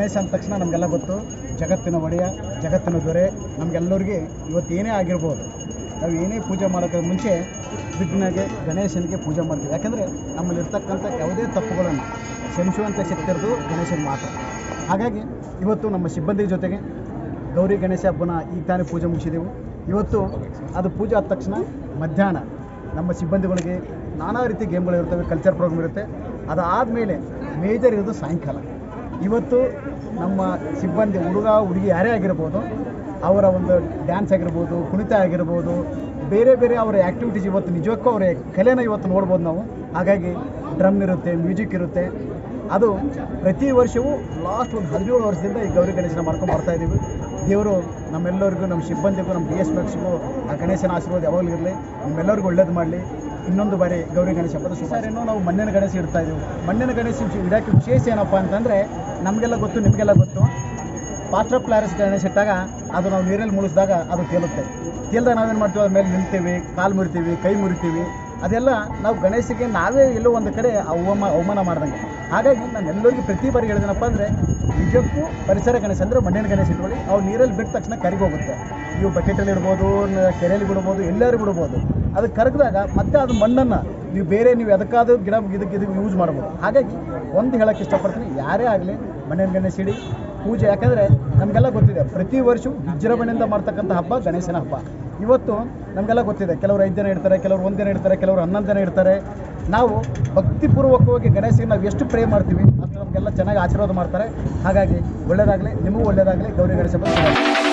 ಗಣೇಶ ಅಂದ ತಕ್ಷಣ ನಮಗೆಲ್ಲ ಗೊತ್ತು, ಜಗತ್ತಿನ ಒಡೆಯ, ಜಗತ್ತಿನ ದೊರೆ. ನಮಗೆಲ್ಲರಿಗೆ ಇವತ್ತು ಏನೇ ಆಗಿರ್ಬೋದು, ನಾವು ಏನೇ ಪೂಜೆ ಮಾಡೋಕ್ಕೆ ಮುಂಚೆ ವಿಘ್ನಗೆ ಗಣೇಶನಿಗೆ ಪೂಜೆ ಮಾಡ್ತೀವಿ. ಯಾಕಂದರೆ ನಮ್ಮಲ್ಲಿರ್ತಕ್ಕಂಥ ಯಾವುದೇ ತಪ್ಪುಗಳನ್ನು ಕ್ಷಮಿಸುವಂಥ ಶಕ್ತಿ ಇರೋದು ಗಣೇಶನ ಮಾತ್ರ. ಹಾಗಾಗಿ ಇವತ್ತು ನಮ್ಮ ಸಿಬ್ಬಂದಿ ಜೊತೆಗೆ ಗೌರಿ ಗಣೇಶ ಹಬ್ಬನ ಈಗ ತಾನೇ ಪೂಜೆ ಮುಗಿಸಿದೆವು. ಇವತ್ತು ಅದು ಪೂಜೆ ಆದ ತಕ್ಷಣ ಮಧ್ಯಾಹ್ನ ನಮ್ಮ ಸಿಬ್ಬಂದಿಗಳಿಗೆ ನಾನಾ ರೀತಿ ಗೇಮ್ಗಳು ಇರ್ತವೆ, ಕಲ್ಚರ್ ಪ್ರೋಗ್ರಾಮ್ ಇರುತ್ತೆ. ಅದಾದಮೇಲೆ ಮೇಜರ್ ಇರೋದು ಸಾಯಂಕಾಲ. ಇವತ್ತು ನಮ್ಮ ಸಿಬ್ಬಂದಿ ಹುಡುಗ ಹುಡುಗಿ ಯಾರೇ ಆಗಿರ್ಬೋದು, ಅವರ ಒಂದು ಡ್ಯಾನ್ಸ್ ಆಗಿರ್ಬೋದು, ಕುಣಿತ ಆಗಿರ್ಬೋದು, ಬೇರೆ ಬೇರೆ ಅವರ ಆ್ಯಕ್ಟಿವಿಟೀಸ್ ಇವತ್ತು ನಿಜಕ್ಕೂ ಅವರ ಕಲೆನ ಇವತ್ತು ನೋಡ್ಬೋದು ನಾವು. ಹಾಗಾಗಿ ಡ್ರಮ್ ಇರುತ್ತೆ, ಮ್ಯೂಸಿಕ್ ಇರುತ್ತೆ. ಅದು ಪ್ರತಿ ವರ್ಷವೂ ಲಾಸ್ಟ್ ಒಂದು 17 ವರ್ಷದಿಂದ ಈ ಗೌರಿ ಗಣೇಶನ ಮಾಡ್ಕೊಂಡು ಬರ್ತಾಯಿದ್ದೀವಿ. ದೇವರು ನಮ್ಮೆಲ್ಲರಿಗೂ, ನಮ್ಮ ಸಿಬ್ಬಂದಿಗೂ, ನಮ್ಮ BSMXಗೂ ಆ ಗಣೇಶನ ಆಶೀರ್ವಾದ ಯಾವಾಗಲೂ ಇರಲಿ, ನಿಮ್ಮೆಲ್ಲರಿಗೂ ಒಳ್ಳೇದು ಮಾಡಲಿ. ಇನ್ನೊಂದು ಬಾರಿ ಗೌರಿ ಗಣೇಶ ಹಬ್ಬದ ಶುಭಾಶಯನೂ. ನಾವು ಮಣ್ಣಿನ ಗಣೇಶ ಇಡ್ತಾಯಿದ್ದೀವಿ. ಮಣ್ಣಿನ ಗಣೇಶ ಇಡೋಕ್ಕೆ ವಿಶೇಷ ಏನಪ್ಪ ಅಂತಂದರೆ, ನಮಗೆಲ್ಲ ಗೊತ್ತು, ನಿಮಗೆಲ್ಲ ಗೊತ್ತು, ಪಾಸ್ಟರ್ ಪ್ಲಾರಸ್ ಗಣೇಶ ಇಟ್ಟಾಗ ಅದು ನಾವು ನೀರಲ್ಲಿ ಮುಳುಗಿಸಿದಾಗ ಅದು ತೇಲುತ್ತೆ. ತೇಲ್ದಾಗ ನಾವೇನು ಮಾಡ್ತೀವಿ, ಅದ್ರ ಮೇಲೆ ನಿಲ್ತೀವಿ, ಕಾಲು ಮುರಿತೀವಿ, ಕೈ ಮುರಿತೀವಿ. ಅದೆಲ್ಲ ನಾವು ಗಣೇಶಕ್ಕೆ ನಾವೇ ಎಲ್ಲೋ ಒಂದು ಕಡೆ ಅವಮಾನ ಮಾಡ್ದಂಗೆ. ಹಾಗಾಗಿ ನಾನು ಎಲ್ಲರಿಗೂ ಪ್ರತಿ ಬಾರಿ ಹೇಳಿದೇನಪ್ಪ ಅಂದರೆ, ನಿಜಕ್ಕೂ ಪರಿಸರ ಗಣೇಶ ಅಂದರೆ ಮಣ್ಣಿನ ಗಣೇಶ ಇಟ್ಕೊಳ್ಳಿ. ಅವು ನೀರಲ್ಲಿ ಬಿಟ್ಟ ತಕ್ಷಣ ಕರಿಗೋಗುತ್ತೆ. ನೀವು ಬಕೆಟಲ್ಲಿ ಇಡ್ಬೋದು, ಕೆರೆಯಲ್ಲಿ ಬಿಡ್ಬೋದು, ಎಲ್ಲರೂ ಬಿಡ್ಬೋದು. ಅದು ಕರಗಿದಾಗ ಮತ್ತೆ ಅದು ಮಣ್ಣನ್ನು ನೀವು ಅದಕ್ಕಾದ್ರೂ ಇದಕ್ಕೆ ಯೂಸ್ ಮಾಡ್ಬೋದು. ಹಾಗಾಗಿ ಒಂದು ಹೇಳೋಕ್ಕೆ ಇಷ್ಟಪಡ್ತೀನಿ, ಯಾರೇ ಆಗಲಿ ಮಣ್ಣಿನ ಗಣೇಶ ಇಡಿ ಪೂಜೆ. ಯಾಕಂದರೆ ನಮಗೆಲ್ಲ ಗೊತ್ತಿದೆ, ಪ್ರತಿ ವರ್ಷವೂ ವಿಜೃಂಭಣೆಯಿಂದ ಮಾಡ್ತಕ್ಕಂಥ ಹಬ್ಬ ಗಣೇಶನ ಹಬ್ಬ. ಇವತ್ತು ನಮಗೆಲ್ಲ ಗೊತ್ತಿದೆ, ಕೆಲವರು 5 ದಿನ ಇಡ್ತಾರೆ, ಕೆಲವರು 1 ದಿನ ಇಡ್ತಾರೆ, ಕೆಲವರು 11 ದಿನ ಇಡ್ತಾರೆ. ನಾವು ಭಕ್ತಿಪೂರ್ವಕವಾಗಿ ಗಣೇಶನಿಗೆ ನಾವು ಎಷ್ಟು ಪ್ರೇ ಮಾಡ್ತೀವಿ ಅಷ್ಟು ನಮಗೆಲ್ಲ ಚೆನ್ನಾಗಿ ಆಶೀರ್ವಾದ ಮಾಡ್ತಾರೆ. ಹಾಗಾಗಿ ಒಳ್ಳೆಯದಾಗಲಿ, ನಿಮಗೂ ಒಳ್ಳೆಯದಾಗಲಿ. ಗೌರಿ ಗಣೇಶ ಹಬ್ಬ